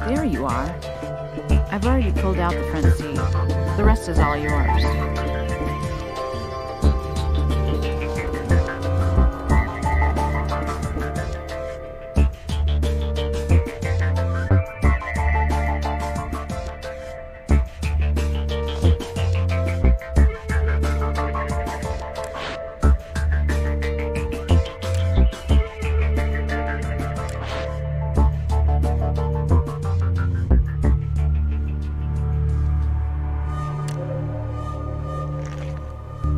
There you are. I've already pulled out the front seat. The rest is all yours.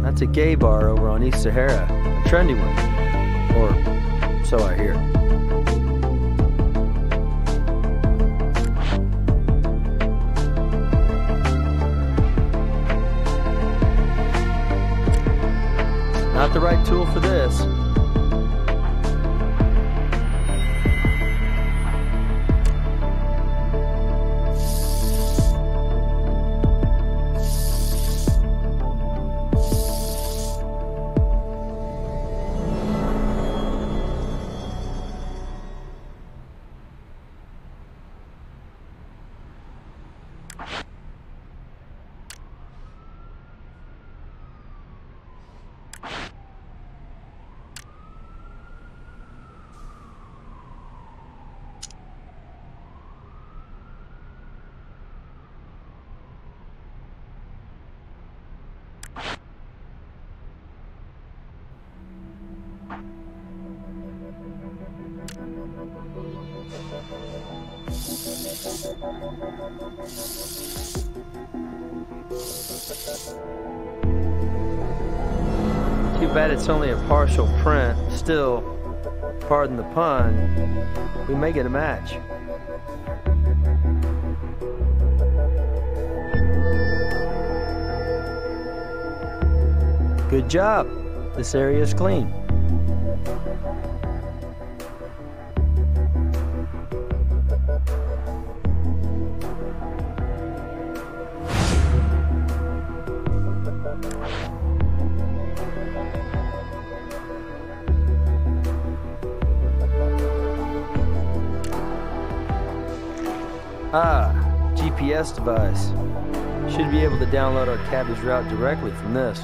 That's a gay bar over on East Sahara. A trendy one. Or so I hear. Not the right tool for this. Too bad it's only a partial print. Still, pardon the pun, we may get a match. Good job. This area is clean. Ah, GPS device. Should be able to download our cabbage route directly from this.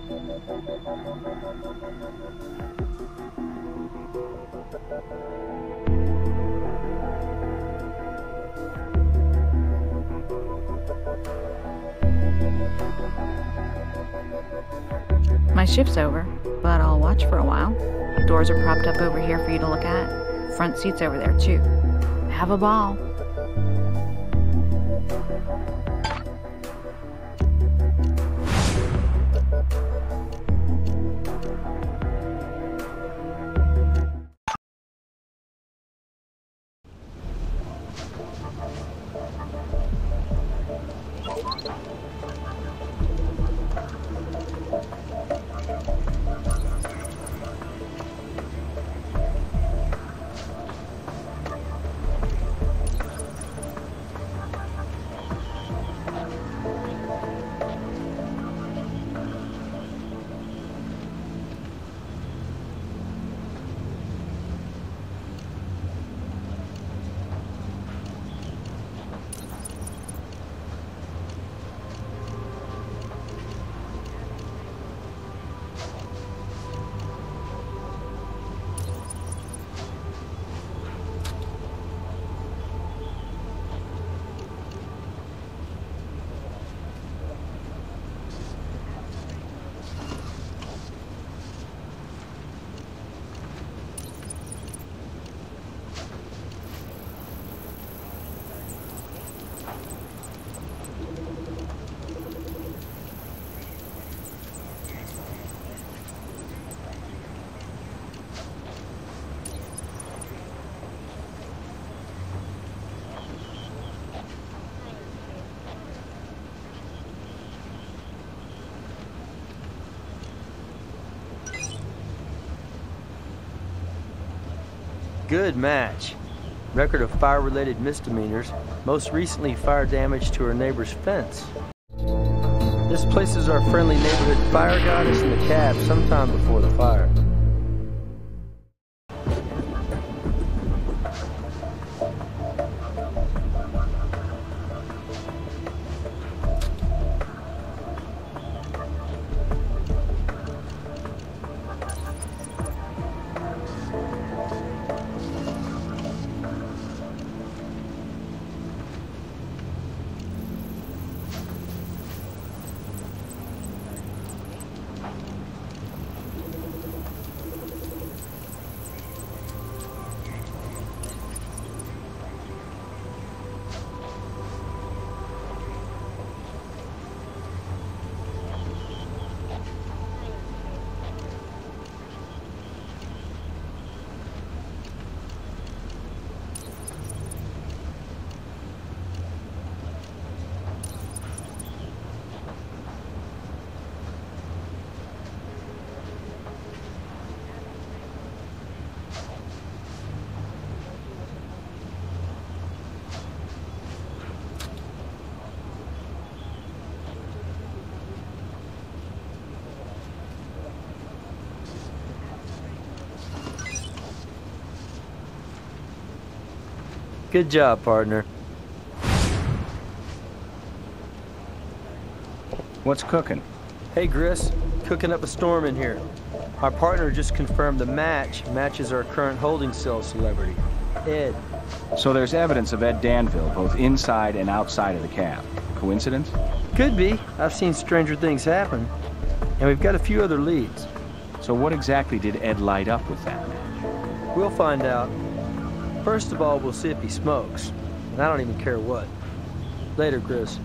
My shift's over, but I'll watch for a while. Doors are propped up over here for you to look at. Front seat's over there, too. Have a ball. Good match. Record of fire-related misdemeanors, most recently fire damage to her neighbor's fence. This places our friendly neighborhood fire goddess in the cab sometime before the fire. Good job, partner. What's cooking? Hey, Gris. Cooking up a storm in here. Our partner just confirmed the match matches our current holding cell celebrity, Ed. So there's evidence of Ed Danville, both inside and outside of the cab. Coincidence? Could be. I've seen stranger things happen. And we've got a few other leads. So what exactly did Ed light up with that match? We'll find out. First of all, we'll see if he smokes. And I don't even care what. Later, Gris.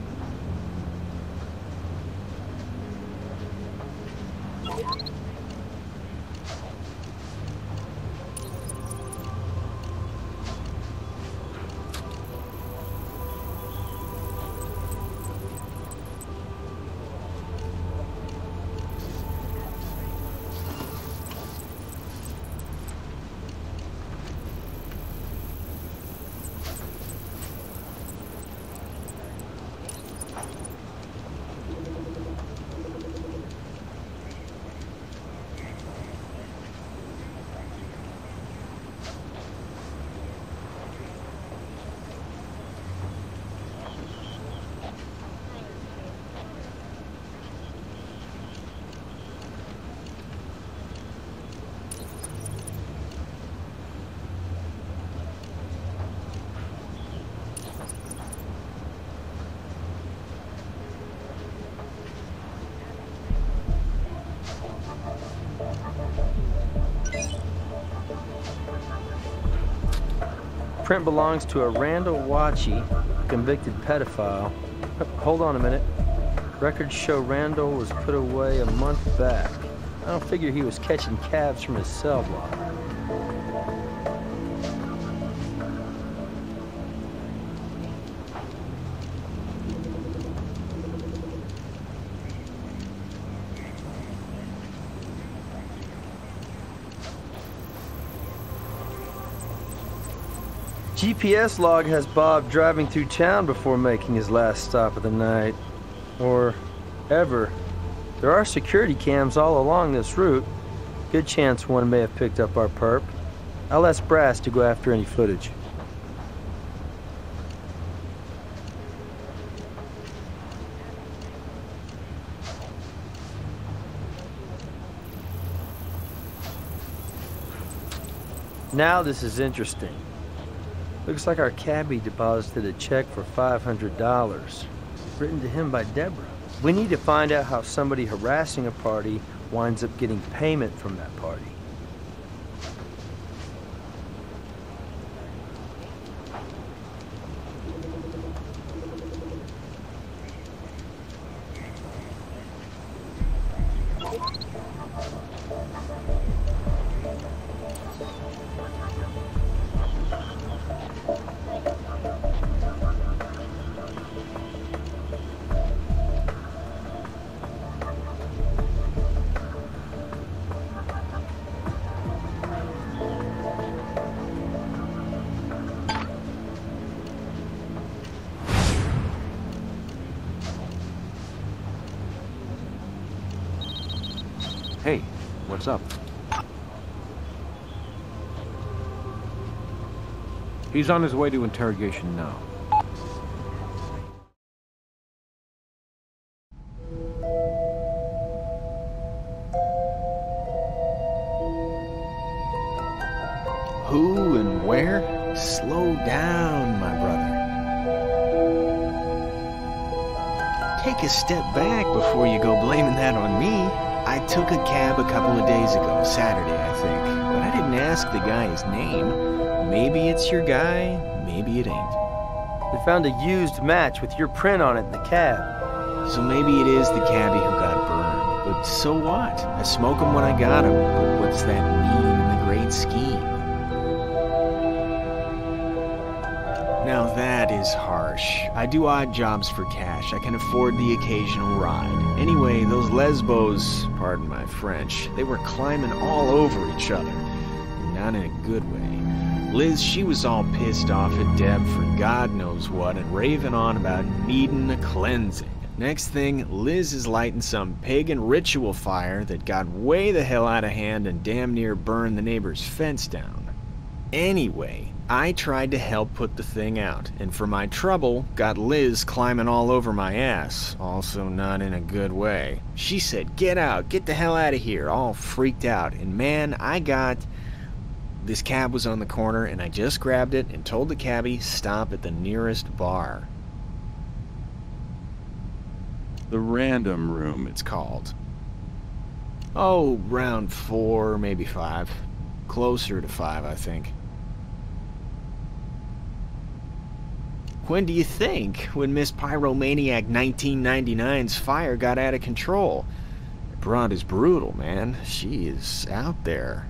print belongs to a Randall Watchie, a convicted pedophile. Hold on a minute. Records show Randall was put away a month back. I don't figure he was catching cabs from his cell block. GPS log has Bob driving through town before making his last stop of the night. Or ever. There are security cams all along this route. Good chance one may have picked up our perp. I'll ask Brass to go after any footage. Now this is interesting. Looks like our cabbie deposited a check for $500, written to him by Deborah. We need to find out how somebody harassing a party winds up getting payment from that party. Hey, what's up? He's on his way to interrogation now. Who and where? Slow down, my brother. Take a step back before you go blaming that on me. I took a cab a couple of days ago, Saturday, I think, but I didn't ask the guy his name. Maybe it's your guy, maybe it ain't. We found a used match with your print on it in the cab. So maybe it is the cabbie who got burned, but so what? I smoke him when I got him, but what's that mean in the great scheme? Now that is harsh. I do odd jobs for cash. I can afford the occasional ride. Anyway, those lesbos, pardon my French, they were climbing all over each other. Not in a good way. Liz, she was all pissed off at Deb for God knows what and raving on about needing a cleansing. Next thing, Liz is lighting some pagan ritual fire that got way the hell out of hand and damn near burned the neighbor's fence down. Anyway, I tried to help put the thing out, and for my trouble, got Liz climbing all over my ass, also not in a good way. She said, "Get out, get the hell out of here," all freaked out, and man, this cab was on the corner, and I just grabbed it and told the cabbie, stop at the nearest bar. The Random Room, it's called. Oh, round 4, maybe 5. Closer to 5, I think. When do you think? When Miss Pyromaniac 1999's fire got out of control. Broad is brutal, man. She is out there.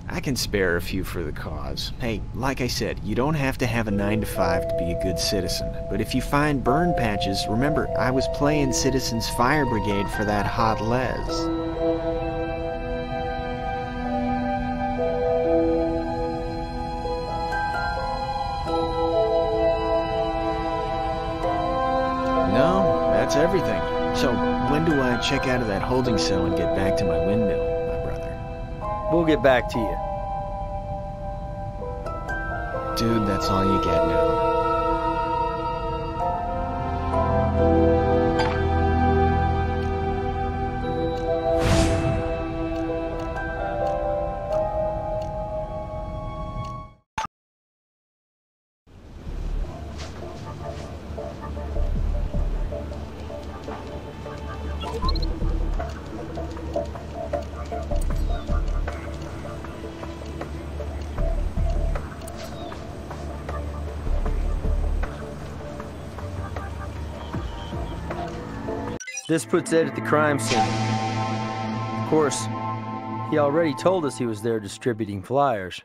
I can spare a few for the cause. Hey, like I said, you don't have to have a 9-to-5 to be a good citizen. But if you find burn patches, remember, I was playing Citizens Fire Brigade for that hot Les. No, that's everything. So, when do I check out of that holding cell and get back to my windmill, my brother? We'll get back to you. Dude, that's all you get now. This puts Ed at the crime scene. Of course, he already told us he was there distributing flyers.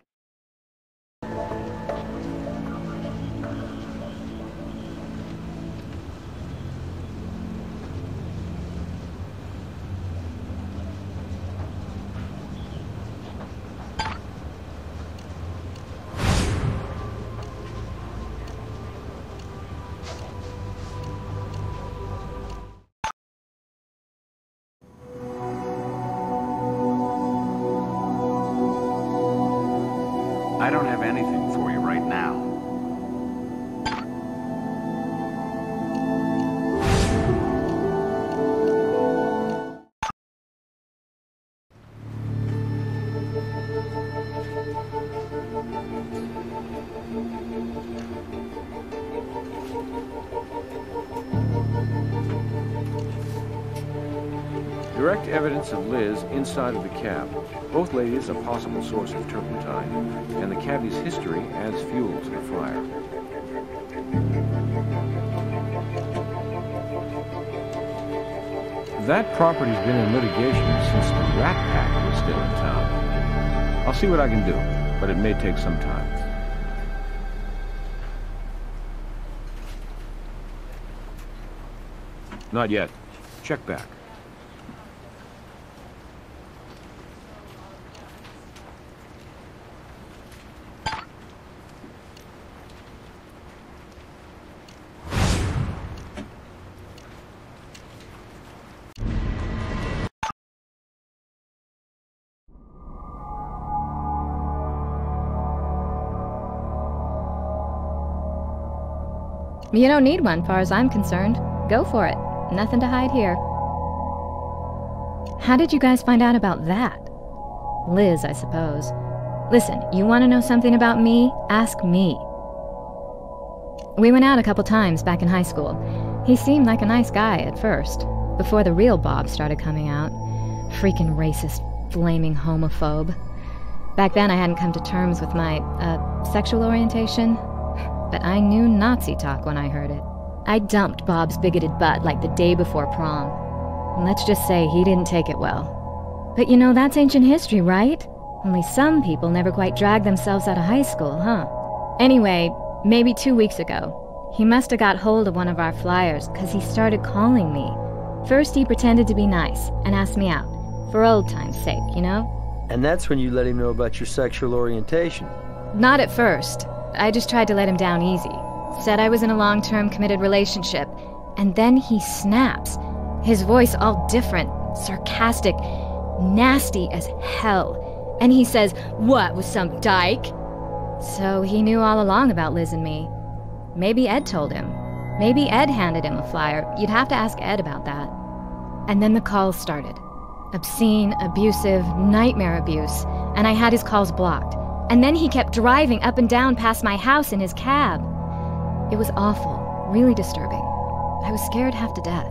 I don't have anything for you right now. Direct evidence of Liz inside of the cab. Both ladies a possible source of turpentine, and the cabbie's history adds fuel to the fire. That property's been in litigation since the Rat Pack was still in town. I'll see what I can do, but it may take some time. Not yet. Check back. You don't need one, far as I'm concerned. Go for it. Nothing to hide here. How did you guys find out about that? Liz, I suppose. Listen, you want to know something about me? Ask me. We went out a couple times back in high school. He seemed like a nice guy at first, before the real Bob started coming out. Freaking racist, flaming homophobe. Back then I hadn't come to terms with my, sexual orientation. But I knew Nazi talk when I heard it. I dumped Bob's bigoted butt like the day before prom. And let's just say he didn't take it well. But you know, that's ancient history, right? Only some people never quite drag themselves out of high school, huh? Anyway, maybe 2 weeks ago, he must have got hold of one of our flyers because he started calling me. First he pretended to be nice and asked me out, for old time's sake, you know? And that's when you let him know about your sexual orientation. Not at first. I just tried to let him down easy. Said I was in a long-term committed relationship. And then he snaps. His voice all different, sarcastic, nasty as hell. And he says, "What, was some dyke?" So he knew all along about Liz and me. Maybe Ed told him. Maybe Ed handed him a flyer. You'd have to ask Ed about that. And then the calls started. Obscene, abusive, nightmare abuse. And I had his calls blocked. And then he kept driving up and down past my house in his cab. It was awful, really disturbing. I was scared half to death.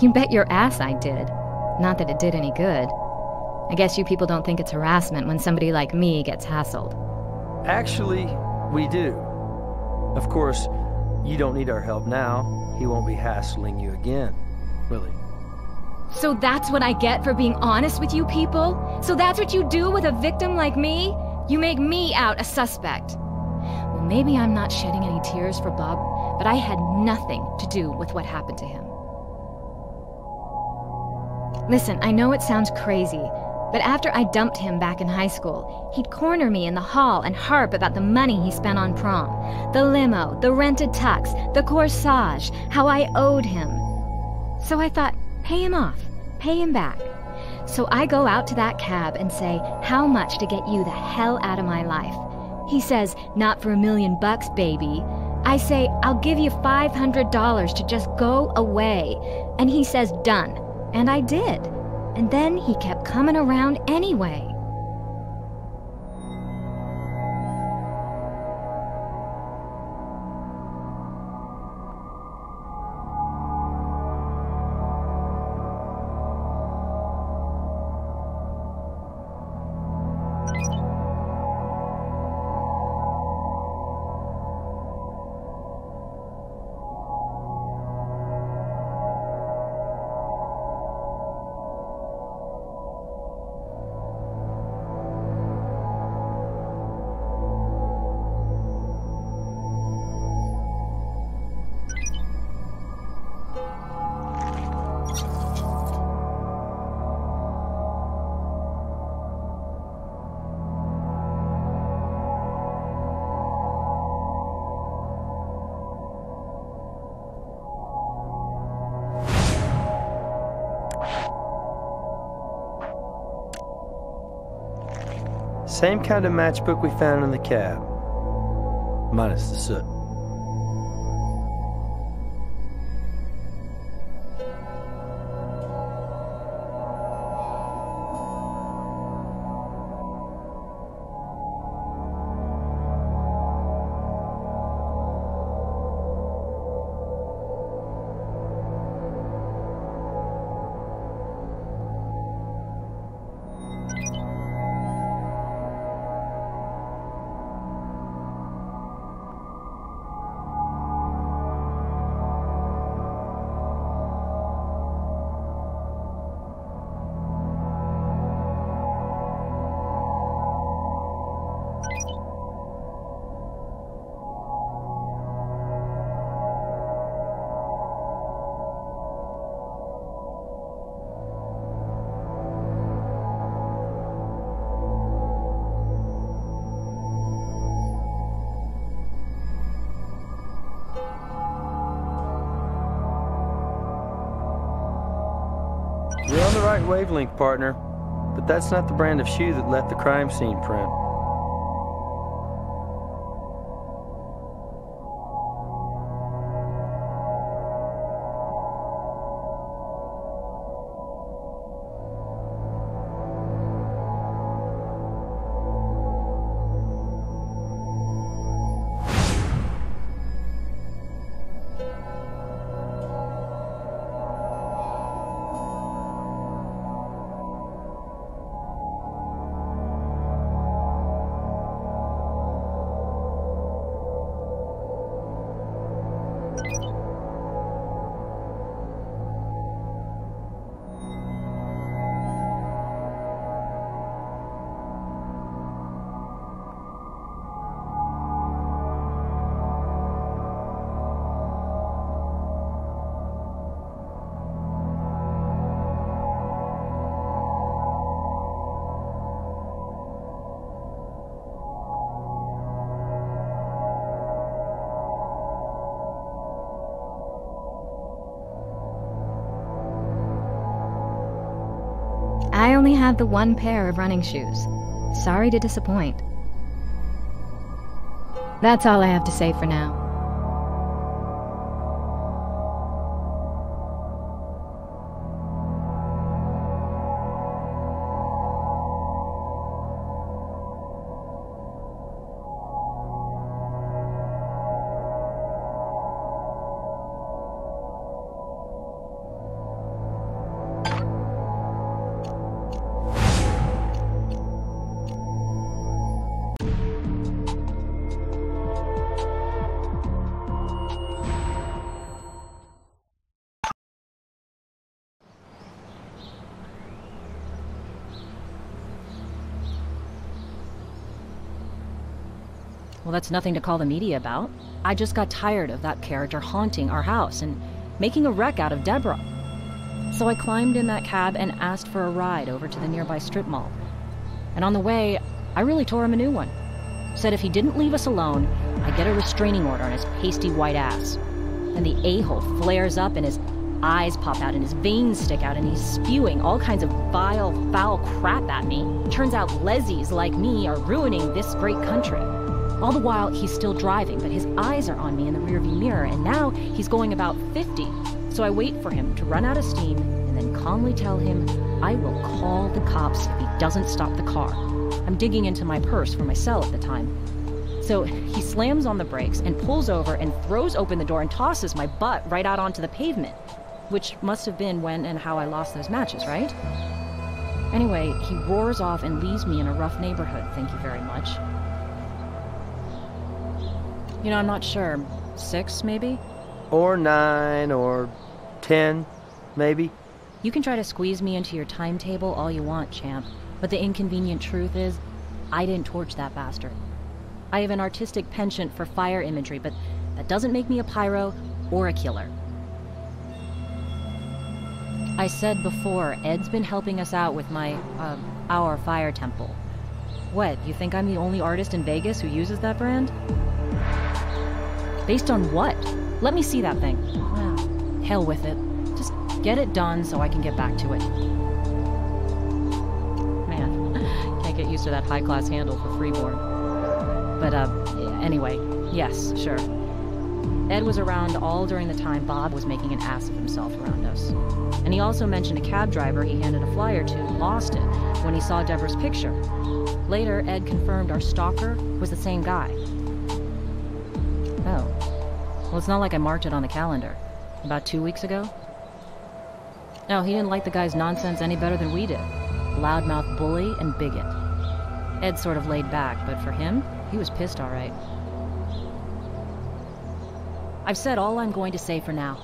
You bet your ass I did. Not that it did any good. I guess you people don't think it's harassment when somebody like me gets hassled. Actually, we do. Of course, you don't need our help now. He won't be hassling you again, will he? So that's what I get for being honest with you people? So that's what you do with a victim like me? You make me out a suspect. Well, maybe I'm not shedding any tears for Bob, but I had nothing to do with what happened to him. Listen, I know it sounds crazy, but after I dumped him back in high school, he'd corner me in the hall and harp about the money he spent on prom. The limo, the rented tux, the corsage, how I owed him. So I thought, pay him off. Pay him back. So I go out to that cab and say, how much to get you the hell out of my life? He says, not for $1 million, baby. I say, I'll give you $500 to just go away. And he says, done. And I did. And then he kept coming around anyway. Same kind of matchbook we found in the cab. Minus the soot. You're on the right wavelength, partner, but that's not the brand of shoe that left the crime scene print. I only have the one pair of running shoes. Sorry to disappoint. That's all I have to say for now. Well, that's nothing to call the media about. I just got tired of that character haunting our house and making a wreck out of Deborah. So I climbed in that cab and asked for a ride over to the nearby strip mall. And on the way, I really tore him a new one. Said if he didn't leave us alone, I'd get a restraining order on his pasty white ass. And the a-hole flares up and his eyes pop out and his veins stick out and he's spewing all kinds of vile, foul crap at me. Turns out lezzies like me are ruining this great country. All the while, he's still driving, but his eyes are on me in the rearview mirror, and now he's going about 50. So I wait for him to run out of steam, and then calmly tell him I will call the cops if he doesn't stop the car. I'm digging into my purse for my cell at the time. So he slams on the brakes and pulls over and throws open the door and tosses my butt right out onto the pavement, which must have been when and how I lost those matches, right? Anyway, he roars off and leaves me in a rough neighborhood, thank you very much. You know, I'm not sure. 6, maybe? Or 9, or 10, maybe. You can try to squeeze me into your timetable all you want, champ. But the inconvenient truth is, I didn't torch that bastard. I have an artistic penchant for fire imagery, but that doesn't make me a pyro or a killer. I said before, Ed's been helping us out with our fire temple. What, you think I'm the only artist in Vegas who uses that brand? Based on what? Let me see that thing. Ah, hell with it. Just get it done so I can get back to it. Man, can't get used to that high-class handle for freeborn. But, anyway, yes, sure. Ed was around all during the time Bob was making an ass of himself around us. And he also mentioned a cab driver he handed a flyer to lost it when he saw Deborah's picture. Later, Ed confirmed our stalker was the same guy. Oh. Well, it's not like I marked it on the calendar. About 2 weeks ago? No, he didn't like the guy's nonsense any better than we did. Loudmouth bully and bigot. Ed sort of laid back, but for him, he was pissed all right. I've said all I'm going to say for now.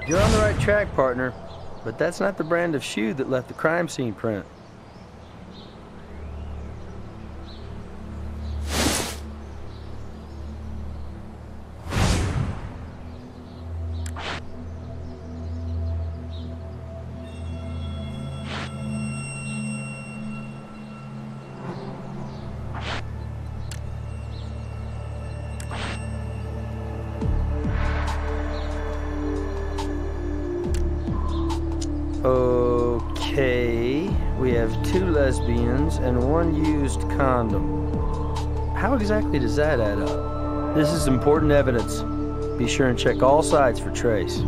You're on the right track, partner, but that's not the brand of shoe that left the crime scene print. Okay, we have 2 lesbians and 1 used condom. How exactly does that add up? This is important evidence. Be sure and check all sides for trace.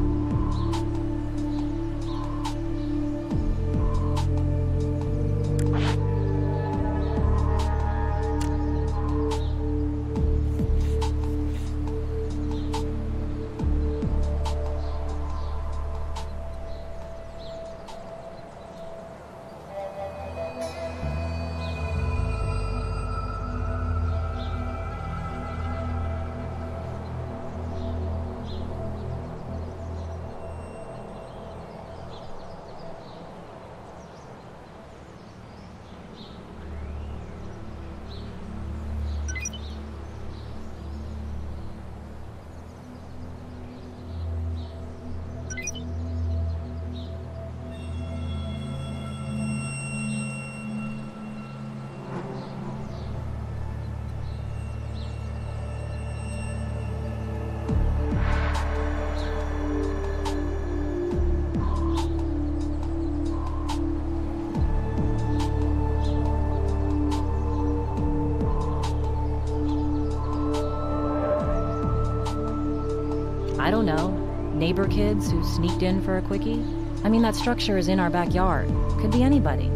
I don't know. Neighbor kids who sneaked in for a quickie? I mean, that structure is in our backyard. Could be anybody.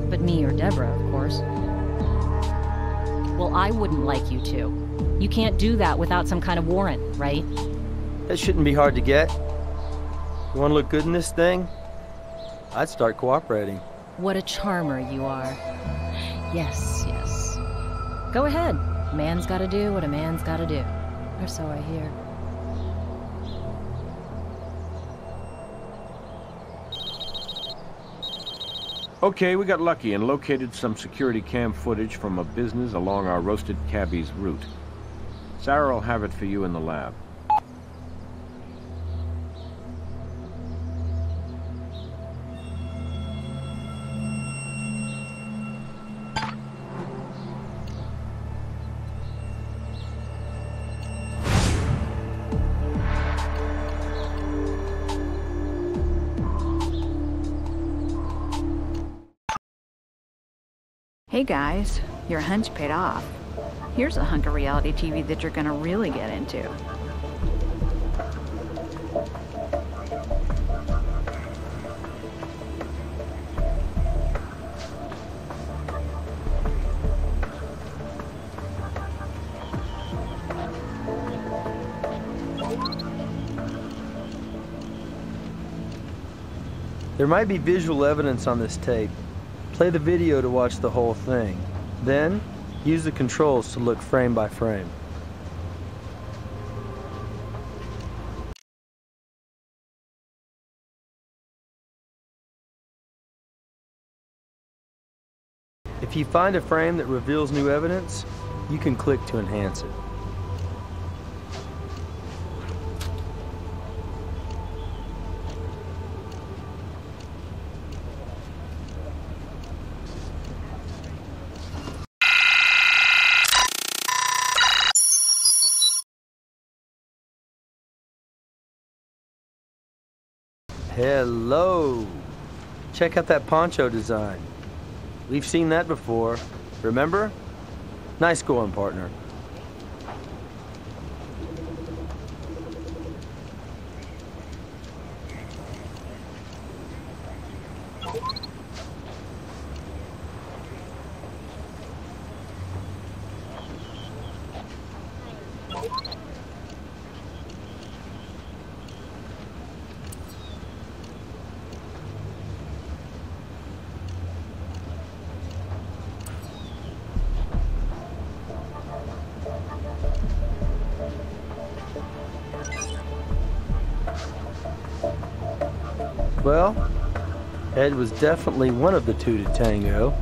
But me or Deborah, of course. Well, I wouldn't like you to. You can't do that without some kind of warrant, right? That shouldn't be hard to get. You want to look good in this thing? I'd start cooperating. What a charmer you are. Yes, yes. Go ahead. Man's gotta do what a man's gotta do. Or so I hear. Okay, we got lucky and located some security cam footage from a business along our roasted cabbie's route. Sarah will have it for you in the lab. Hey guys, your hunch paid off. Here's a hunk of reality TV that you're gonna really get into. There might be visual evidence on this tape. Play the video to watch the whole thing. Then, use the controls to look frame by frame. If you find a frame that reveals new evidence, you can click to enhance it. Hello! Check out that poncho design. We've seen that before. Remember? Nice going, partner. Well, Ed was definitely one of the two to tango.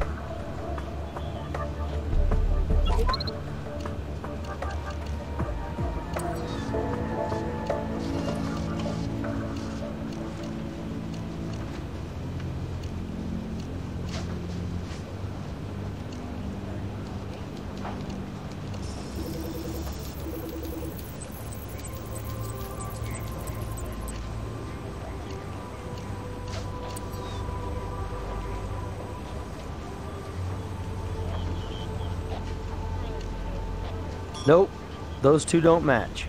Nope, those two don't match.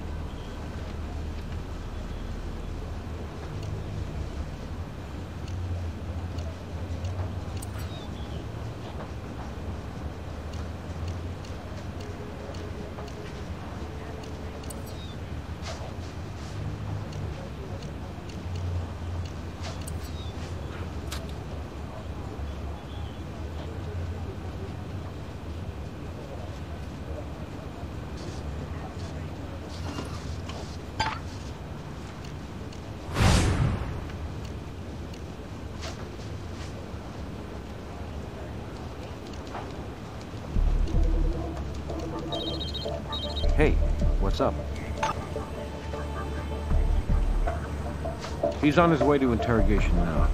Hey, what's up? He's on his way to interrogation now.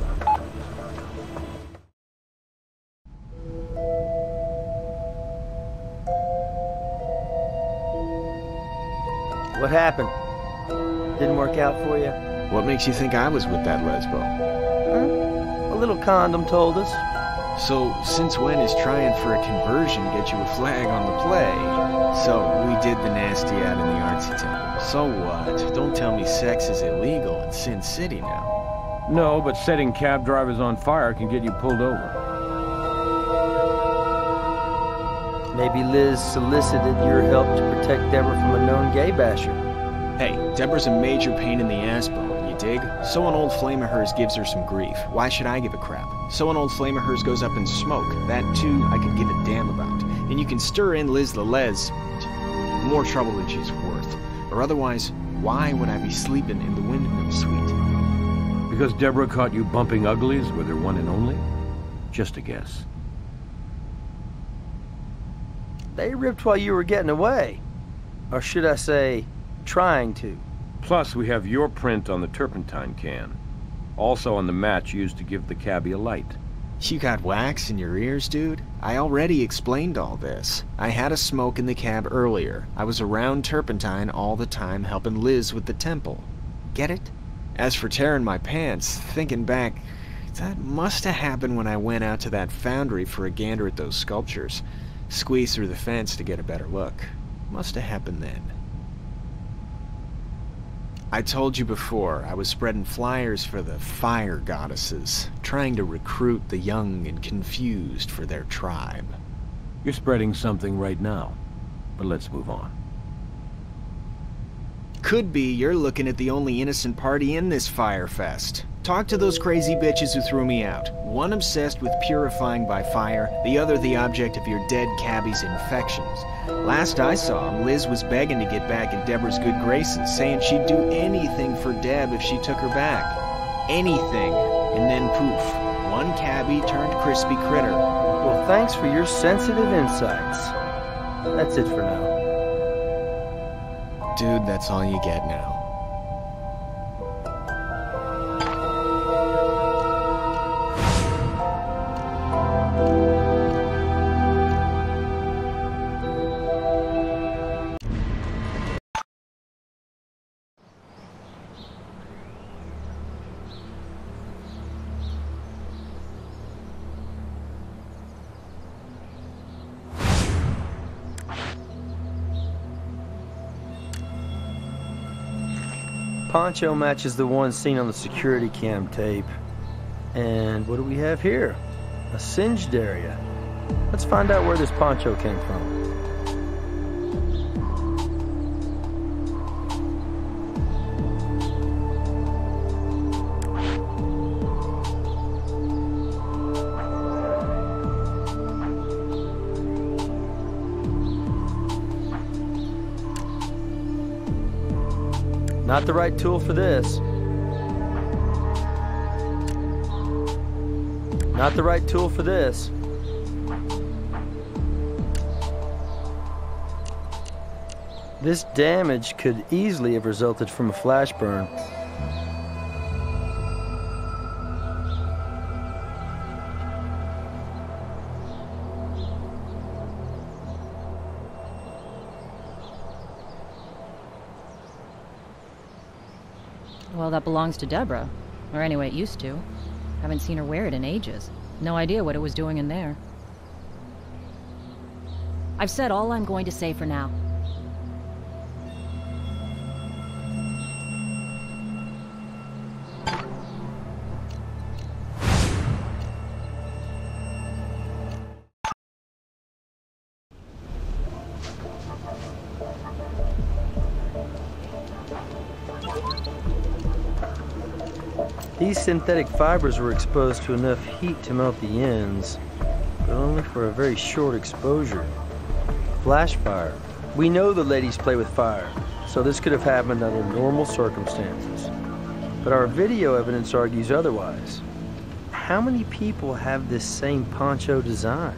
What happened? Didn't work out for you? What makes you think I was with that lesbo? A little condom told us. So, since when is trying for a conversion get you a flag on the play? So, we did the nasty out in the artsy temple. So what? Don't tell me sex is illegal in Sin City now. No, but setting cab drivers on fire can get you pulled over. Maybe Liz solicited your help to protect Deborah from a known gay basher. Hey, Deborah's a major pain in the ass bone, you dig? So an old flame of hers gives her some grief. Why should I give a crap? So an old flame of hers goes up in smoke. That, too, I could give a damn about. And you can stir in Liz the Les more trouble than she's worth. Or otherwise, why would I be sleeping in the windmill suite? Because Deborah caught you bumping uglies with her one and only? Just a guess. They ripped while you were getting away. Or should I say, trying to. Plus, we have your print on the turpentine can. Also on the match used to give the cabbie a light. You got wax in your ears, dude? I already explained all this. I had a smoke in the cab earlier. I was around turpentine all the time helping Liz with the temple. Get it? As for tearing my pants, thinking back, that must have happened when I went out to that foundry for a gander at those sculptures. Squeeze through the fence to get a better look. Must have happened then. I told you before, I was spreading flyers for the fire goddesses, trying to recruit the young and confused for their tribe. You're spreading something right now, but let's move on. Could be you're looking at the only innocent party in this fire fest. Talk to those crazy bitches who threw me out. One obsessed with purifying by fire, the other the object of your dead cabbie's infections. Last I saw him, Liz was begging to get back in Deborah's good graces, saying she'd do anything for Deb if she took her back. Anything. And then poof, one cabbie turned crispy critter. Well, thanks for your sensitive insights. That's it for now. Dude, that's all you get now. Poncho matches the one seen on the security cam tape. And what do we have here? A singed area. Let's find out where this poncho came from. Not the right tool for this. Not the right tool for this. This damage could easily have resulted from a flash burn. Well, that belongs to Deborah. Or anyway, it used to. Haven't seen her wear it in ages. No idea what it was doing in there. I've said all I'm going to say for now. These synthetic fibers were exposed to enough heat to melt the ends, but only for a very short exposure. Flash fire. We know the ladies play with fire, so this could have happened under normal circumstances. But our video evidence argues otherwise. How many people have this same poncho design?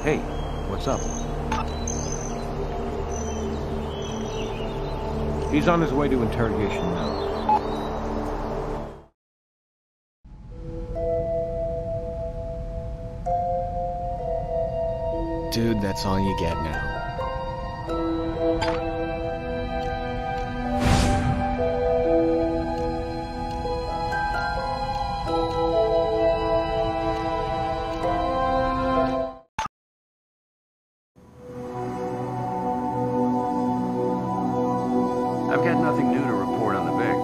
Hey, what's up? He's on his way to interrogation now. Dude, that's all you get now. I've got nothing new to report on the Vic.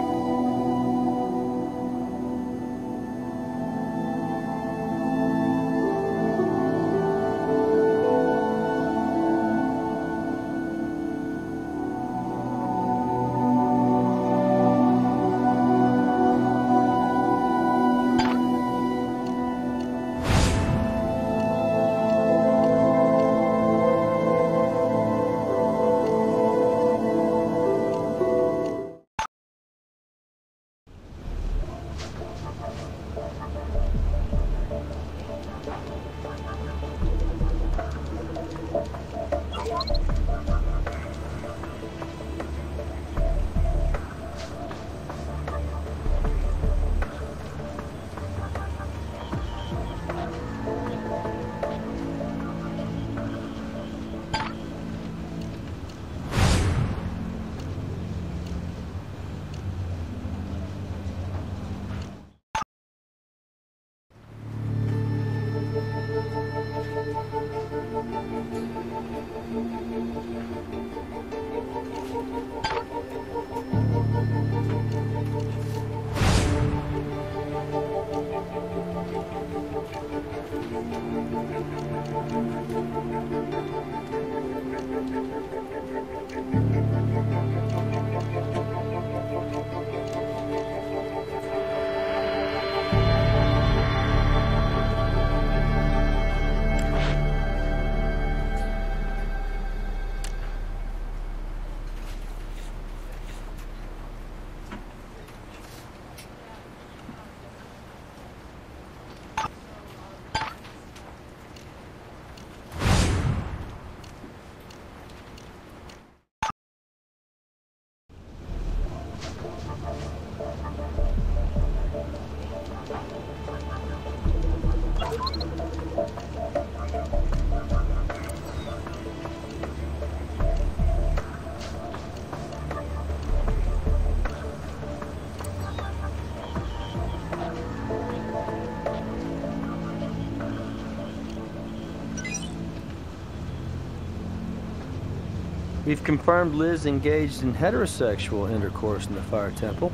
We've confirmed Liz engaged in heterosexual intercourse in the Fire Temple.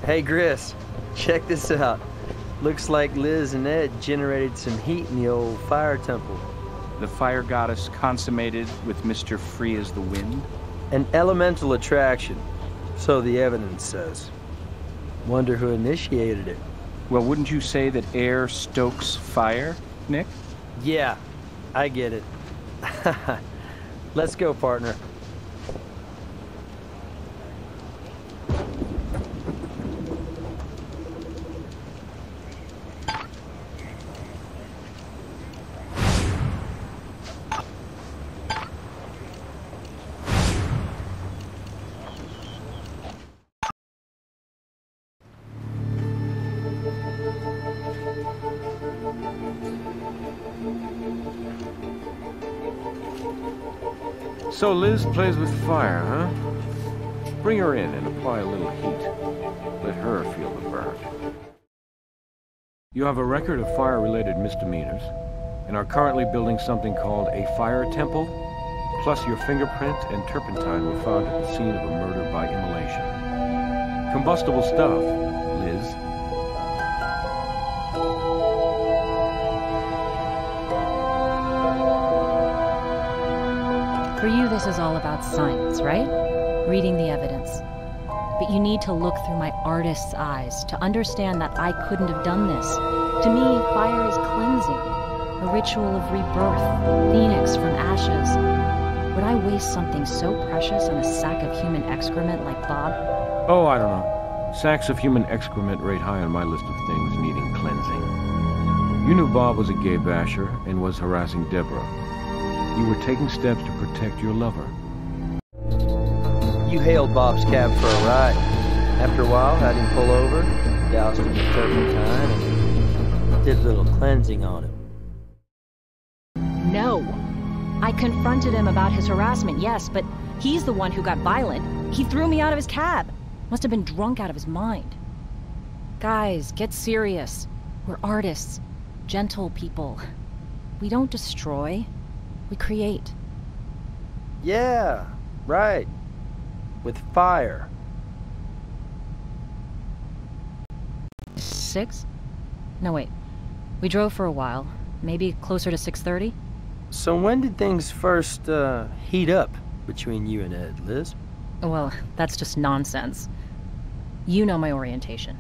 Hey, Gris, check this out. Looks like Liz and Ed generated some heat in the old Fire Temple. The fire goddess consummated with Mr. Free as the Wind? An elemental attraction, so the evidence says. Wonder who initiated it. Well, wouldn't you say that air stokes fire, Nick? Yeah, I get it. Let's go, partner. So Liz plays with fire, huh? Bring her in and apply a little heat. Let her feel the burn. You have a record of fire-related misdemeanors, and are currently building something called a fire temple, plus your fingerprint and turpentine were found at the scene of a murder by immolation. Combustible stuff, Liz. For you, this is all about science, right? Reading the evidence. But you need to look through my artist's eyes to understand that I couldn't have done this. To me, fire is cleansing, a ritual of rebirth, phoenix from ashes. Would I waste something so precious on a sack of human excrement like Bob? Oh, I don't know. Sacks of human excrement rate high on my list of things needing cleansing. You knew Bob was a gay basher and was harassing Deborah. You were taking steps to protect your lover. You hailed Bob's cab for a ride. After a while, had him pull over, doused him with turpentine, and did a little cleansing on him. No! I confronted him about his harassment, yes, but he's the one who got violent. He threw me out of his cab. Must have been drunk out of his mind. Guys, get serious. We're artists. Gentle people. We don't destroy. We create. Yeah, right. With fire. 6? No, wait. We drove for a while. Maybe closer to 6:30? So when did things first, heat up between you and Ed, Liz? Well, that's just nonsense. You know my orientation.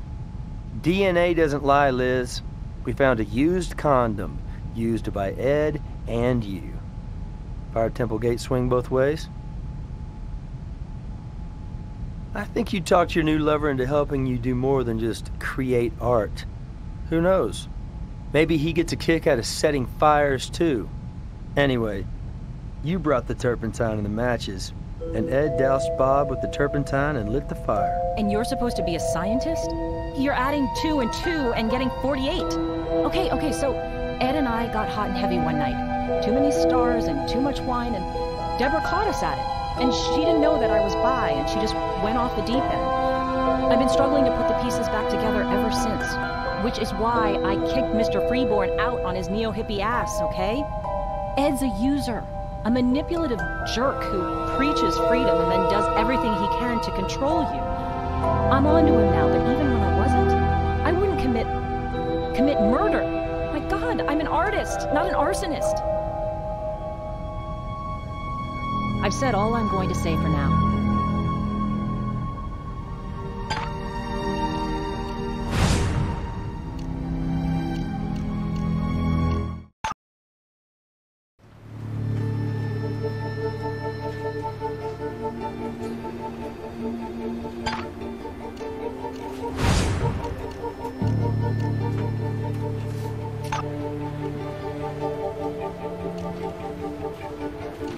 DNA doesn't lie, Liz. We found a used condom, used by Ed and you. Fire Temple gate swing both ways? I think you talked your new lover into helping you do more than just create art. Who knows? Maybe he gets a kick out of setting fires, too. Anyway, you brought the turpentine and the matches, and Ed doused Bob with the turpentine and lit the fire. And you're supposed to be a scientist? You're adding 2 and 2 and getting 48. Okay, so Ed and I got hot and heavy one night. Too many stars and too much wine, and Deborah caught us at it. And she didn't know that I was bi, and she just went off the deep end. I've been struggling to put the pieces back together ever since. Which is why I kicked Mr. Freeborn out on his neo-hippie ass, okay? Ed's a user, a manipulative jerk who preaches freedom and then does everything he can to control you. I'm onto him now, but even when I wasn't, I wouldn't commit murder. My God, I'm an artist, not an arsonist. I've said all I'm going to say for now.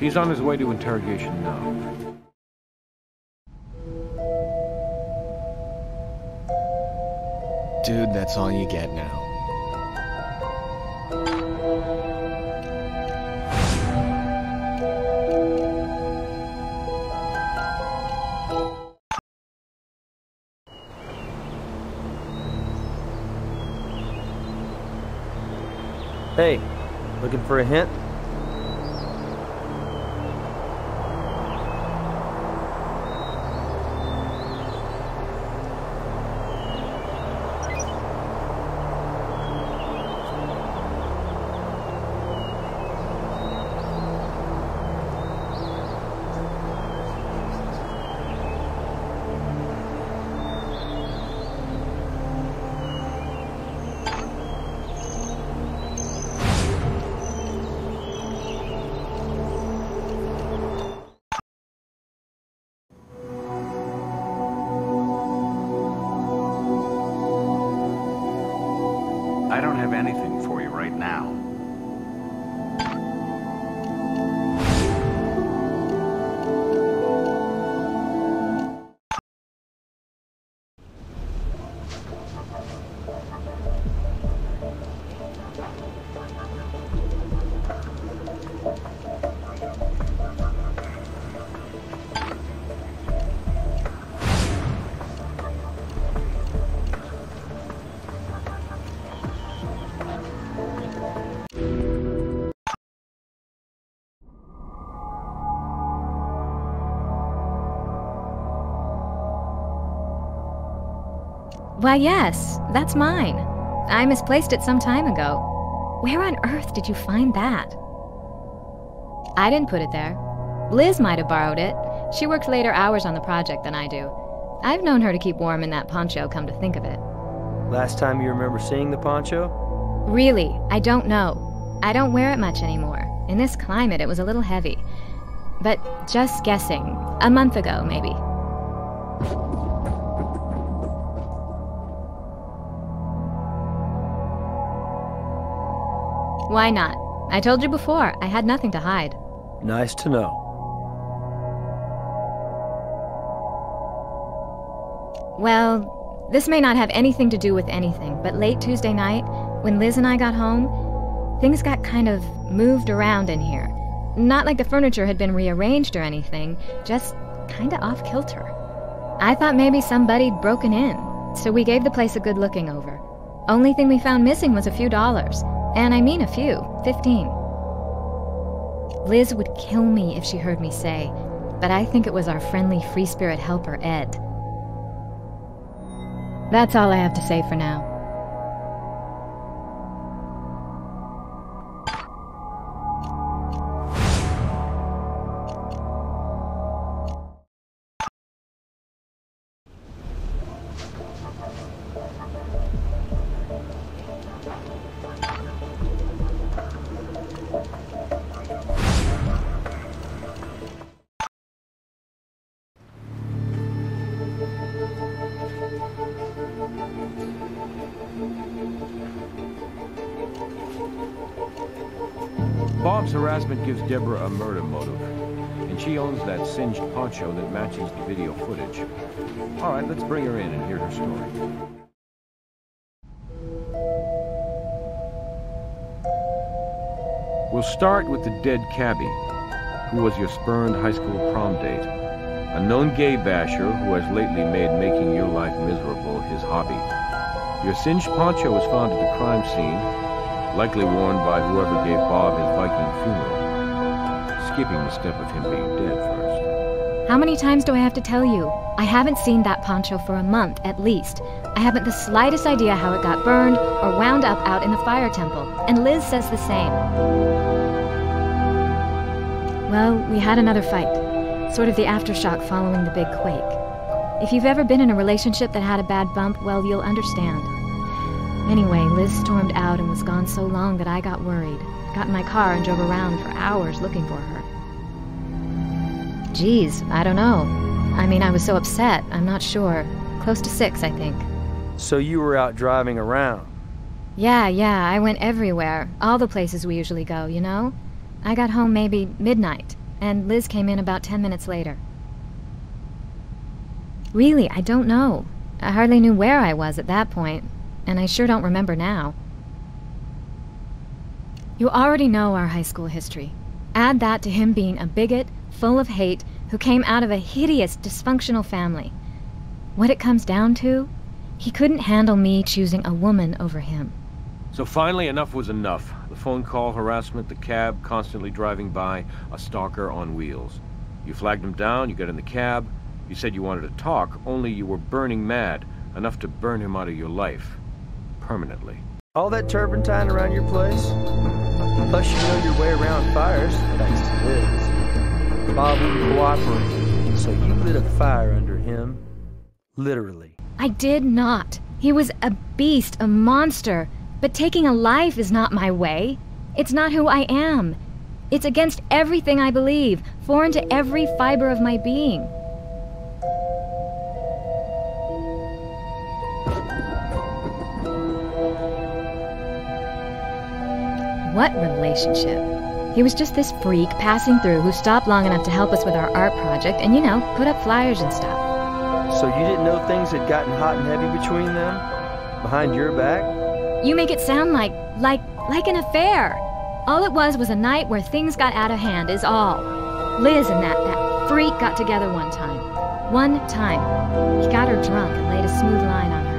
He's on his way to interrogation now. Dude, that's all you get now. Hey, looking for a hint? I don't have anything for you right now. Why, yes, that's mine. I misplaced it some time ago. Where on earth did you find that? I didn't put it there. Liz might have borrowed it. She works later hours on the project than I do. I've known her to keep warm in that poncho, come to think of it. Last time you remember seeing the poncho? Really, I don't know. I don't wear it much anymore. In this climate, it was a little heavy. But just guessing, a month ago, maybe. Why not? I told you before, I had nothing to hide. Nice to know. Well, this may not have anything to do with anything, but late Tuesday night, when Liz and I got home, Things got kind of moved around in here. Not like the furniture had been rearranged or anything, just kinda off-kilter. I thought maybe somebody'd broken in, so we gave the place a good looking over. Only thing we found missing was a few dollars. And I mean a few, 15. Liz would kill me if she heard me say, but I think it was our friendly free spirit helper, Ed. That's all I have to say for now. Bob's harassment gives Deborah a murder motive, and she owns that singed poncho that matches the video footage. All right, let's bring her in and hear her story. We'll start with the dead cabbie, who was your spurned high school prom date. A known gay basher who has lately made making your life miserable his hobby. Your singed poncho was found at the crime scene, likely worn by whoever gave Bob his Viking funeral, skipping the step of him being dead first. How many times do I have to tell you? I haven't seen that poncho for a month, at least. I haven't the slightest idea how it got burned or wound up out in the fire temple, and Liz says the same. Well, we had another fight, sort of the aftershock following the big quake. If you've ever been in a relationship that had a bad bump, well, you'll understand. Anyway, Liz stormed out and was gone so long that I got worried. Got in my car and drove around for hours looking for her. Geez, I don't know. I mean, I was so upset, I'm not sure. Close to 6, I think. So you were out driving around? Yeah, I went everywhere. All the places we usually go, you know? I got home maybe midnight, and Liz came in about 10 minutes later. Really, I don't know. I hardly knew where I was at that point. And I sure don't remember now. You already know our high school history. Add that to him being a bigot, full of hate, who came out of a hideous, dysfunctional family. What it comes down to? He couldn't handle me choosing a woman over him. So finally, enough was enough. The phone call, harassment, the cab, constantly driving by, a stalker on wheels. You flagged him down, you got in the cab, you said you wanted to talk, only you were burning mad, enough to burn him out of your life. Permanently. All that turpentine around your place? Plus you know your way around fires, thanks to Liz. Bob wouldn't cooperate, so you lit a fire under him. Literally. I did not. He was a beast, a monster. But taking a life is not my way. It's not who I am. It's against everything I believe, foreign to every fiber of my being. What relationship? He was just this freak passing through who stopped long enough to help us with our art project and, you know, put up flyers and stuff. So you didn't know things had gotten hot and heavy between them? Behind your back? You make it sound like an affair. All it was a night where things got out of hand is all. Liz and that freak got together one time. One time. He got her drunk and laid a smooth line on her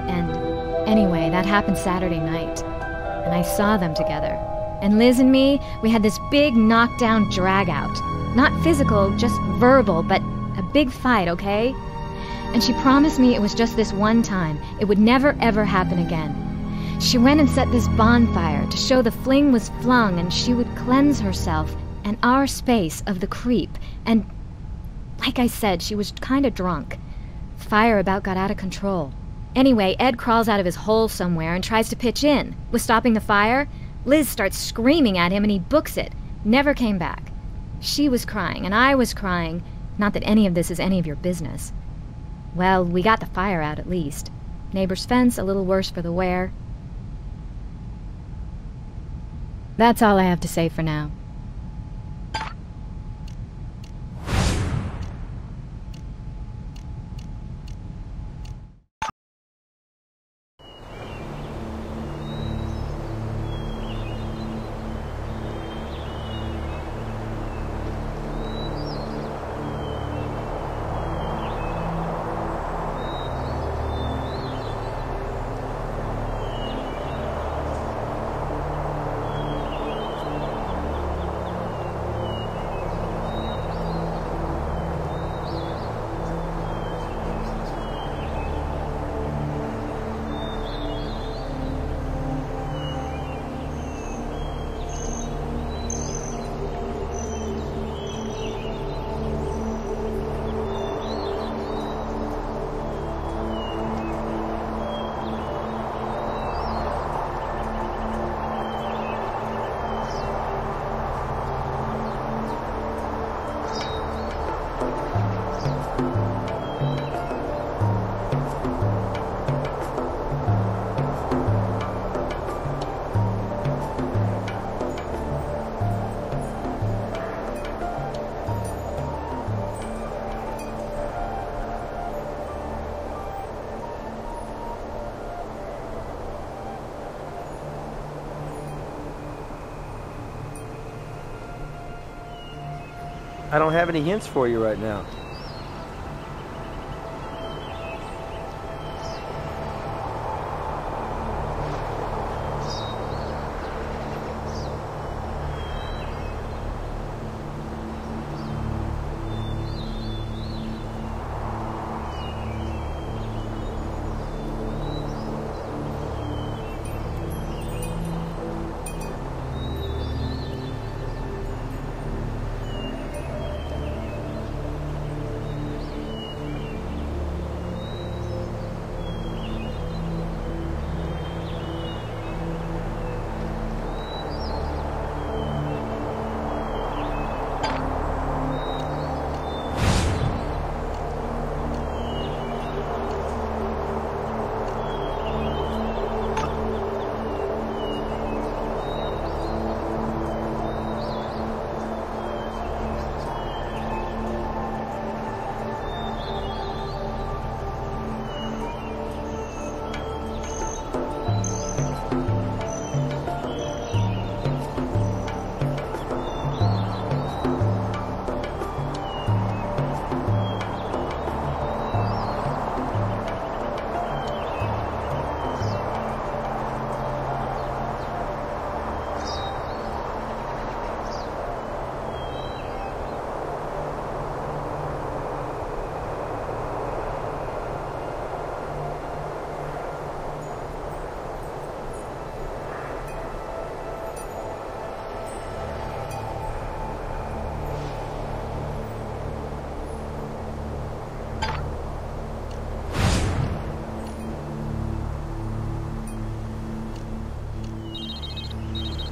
and anyway, that happened Saturday night. And I saw them together. And Liz and me, we had this big knockdown drag-out. Not physical, just verbal, but a big fight, okay? And she promised me it was just this one time. It would never, ever happen again. She went and set this bonfire to show the fling was flung and she would cleanse herself and our space of the creep. And, like I said, she was kinda drunk. Fire about got out of control. Anyway, Ed crawls out of his hole somewhere and tries to pitch in. With stopping the fire, Liz starts screaming at him and he books it. Never came back. She was crying and I was crying. Not that any of this is any of your business. Well, we got the fire out at least. Neighbor's fence a little worse for the wear. That's all I have to say for now. I don't have any hints for you right now.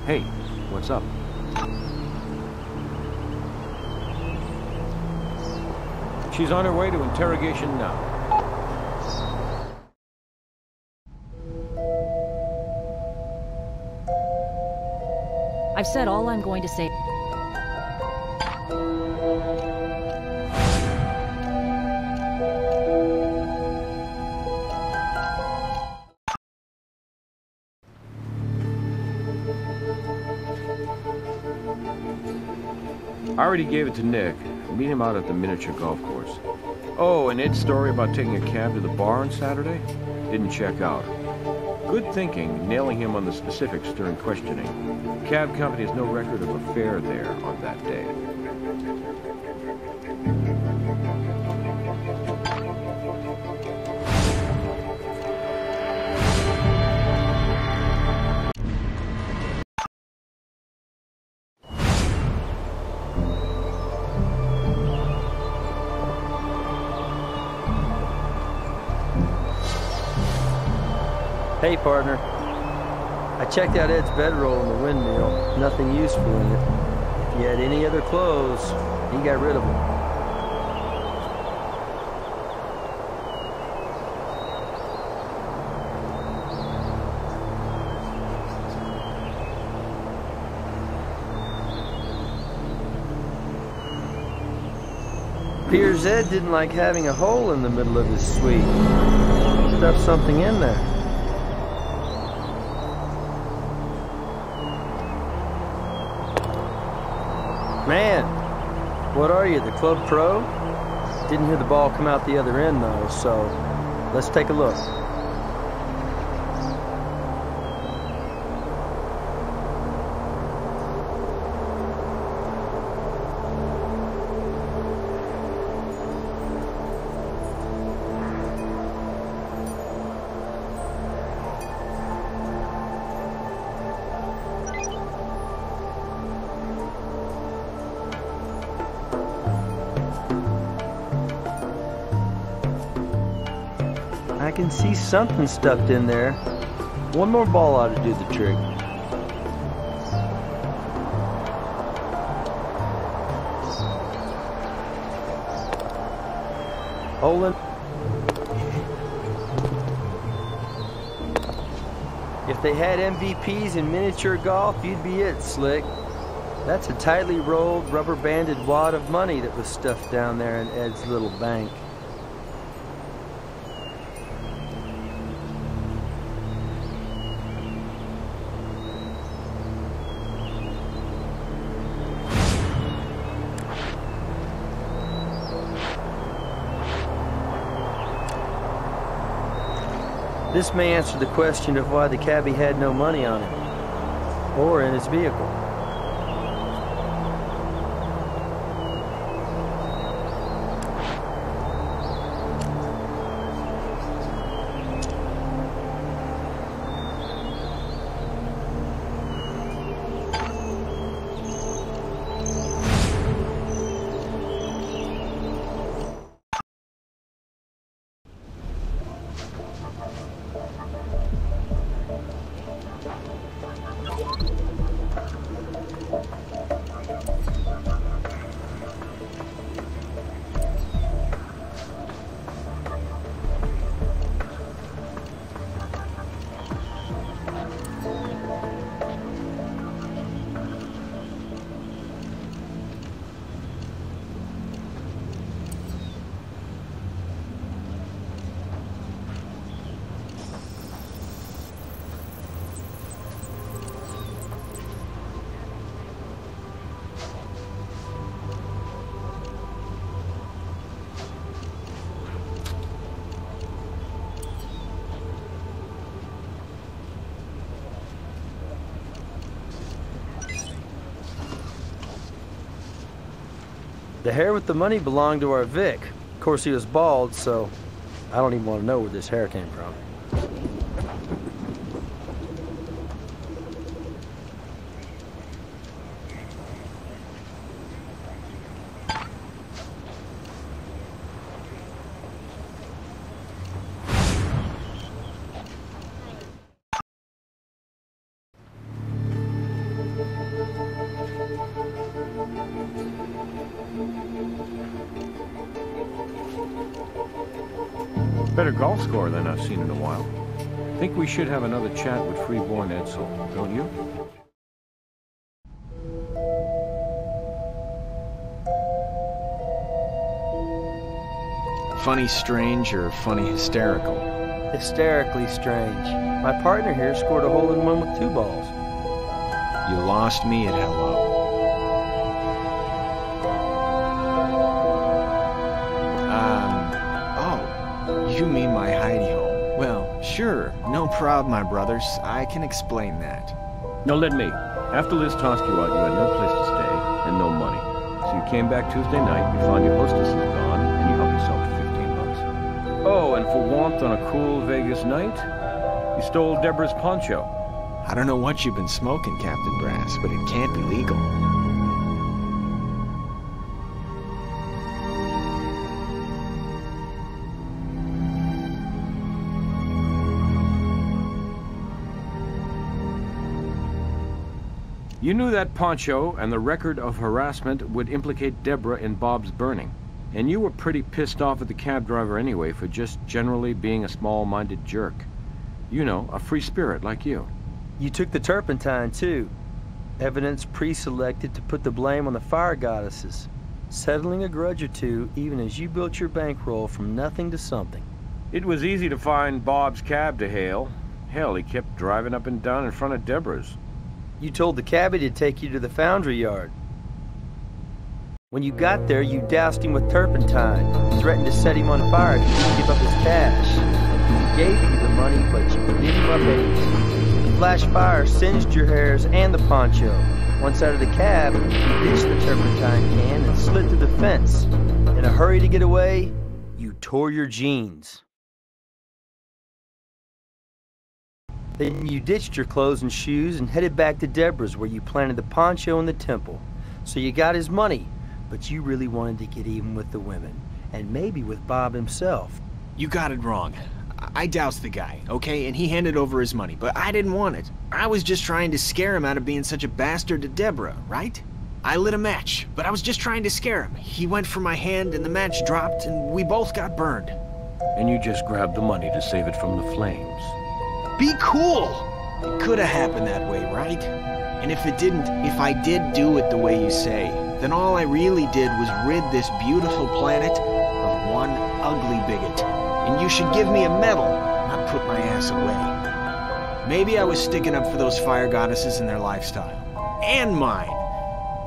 Hey, what's up? She's on her way to interrogation now. I've said all I'm going to say. I already gave it to Nick. Meet him out at the miniature golf course. Oh, and Ed's story about taking a cab to the bar on Saturday? Didn't check out. Good thinking, nailing him on the specifics during questioning. Cab company has no record of a fare there on that day. Hey, partner. I checked out Ed's bedroll in the windmill. Nothing useful in it. If he had any other clothes, he got rid of them. Appears Ed didn't like having a hole in the middle of his suite. Stuffed something in there. Man, what are you, the club pro? Didn't hear the ball come out the other end though, so let's take a look. I can see something stuffed in there. One more ball ought to do the trick. Olin. If they had MVPs in miniature golf, you'd be it, Slick. That's a tightly rolled, rubber-banded wad of money that was stuffed down there in Ed's little bank. This may answer the question of why the cabbie had no money on him, or in his vehicle. The hair with the money belonged to our Vic. Of course, he was bald, so I don't even want to know where this hair came from. Better golf score than I've seen in a while. Think we should have another chat with Freeborn Edsel, don't you? Funny strange or funny hysterical? Hysterically strange. My partner here scored a hole-in-one with 2 balls. You lost me at hello. You mean my hidey hole? Well, sure, no problem, my brothers. I can explain that. No, let me. After Liz tossed you out, you had no place to stay and no money. So you came back Tuesday night, you found your hostess is gone, and you helped yourself to 15 bucks. Oh, and for warmth on a cool Vegas night, you stole Deborah's poncho. I don't know what you've been smoking, Captain Brass, but it can't be legal. You knew that poncho and the record of harassment would implicate Deborah in Bob's burning. And you were pretty pissed off at the cab driver anyway for just generally being a small-minded jerk. You know, a free spirit like you. You took the turpentine, too. Evidence pre-selected to put the blame on the fire goddesses. Settling a grudge or two even as you built your bankroll from nothing to something. It was easy to find Bob's cab to hail. Hell, he kept driving up and down in front of Deborah's. You told the cabbie to take you to the foundry yard. When you got there, you doused him with turpentine, threatened to set him on fire if he didn't give up his cash. He gave you the money, but you lit him up anyway. The flash fire singed your hairs and the poncho. Once out of the cab, you ditched the turpentine can and slid through the fence. In a hurry to get away, you tore your jeans. Then you ditched your clothes and shoes and headed back to Deborah's where you planted the poncho in the temple. So you got his money, but you really wanted to get even with the women, and maybe with Bob himself. You got it wrong. I doused the guy, okay, and he handed over his money, but I didn't want it. I was just trying to scare him out of being such a bastard to Deborah, right? I lit a match, but I was just trying to scare him. He went for my hand and the match dropped and we both got burned. And you just grabbed the money to save it from the flames. Be cool! It could have happened that way, right? And if it didn't, if I did do it the way you say, then all I really did was rid this beautiful planet of one ugly bigot. And you should give me a medal, not put my ass away. Maybe I was sticking up for those fire goddesses and their lifestyle. And mine.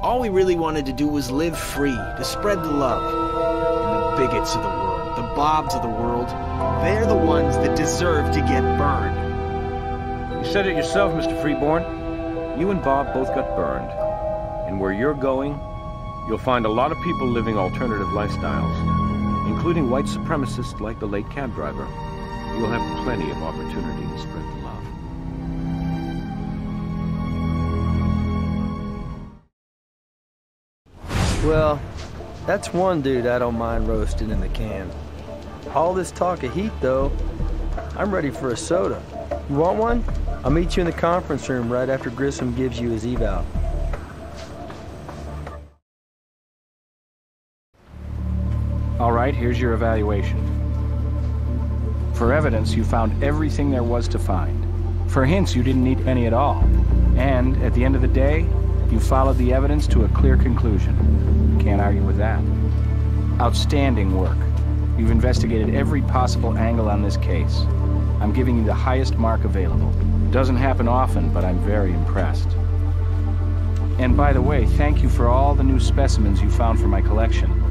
All we really wanted to do was live free, to spread the love. And the bigots of the world, the Bobs of the world, They're the ones that deserve to get burned. You said it yourself, Mr. Freeborn. You and Bob both got burned. And where you're going, you'll find a lot of people living alternative lifestyles, including white supremacists like the late cab driver. You'll have plenty of opportunity to spread the love. Well, that's one dude I don't mind roasting in the can. All this talk of heat, though, I'm ready for a soda. You want one? I'll meet you in the conference room right after Grissom gives you his eval. All right, here's your evaluation. For evidence, you found everything there was to find. For hints, you didn't need any at all. And, at the end of the day, you followed the evidence to a clear conclusion. Can't argue with that. Outstanding work. You've investigated every possible angle on this case. I'm giving you the highest mark available. Doesn't happen often, but I'm very impressed. And by the way, thank you for all the new specimens you found for my collection.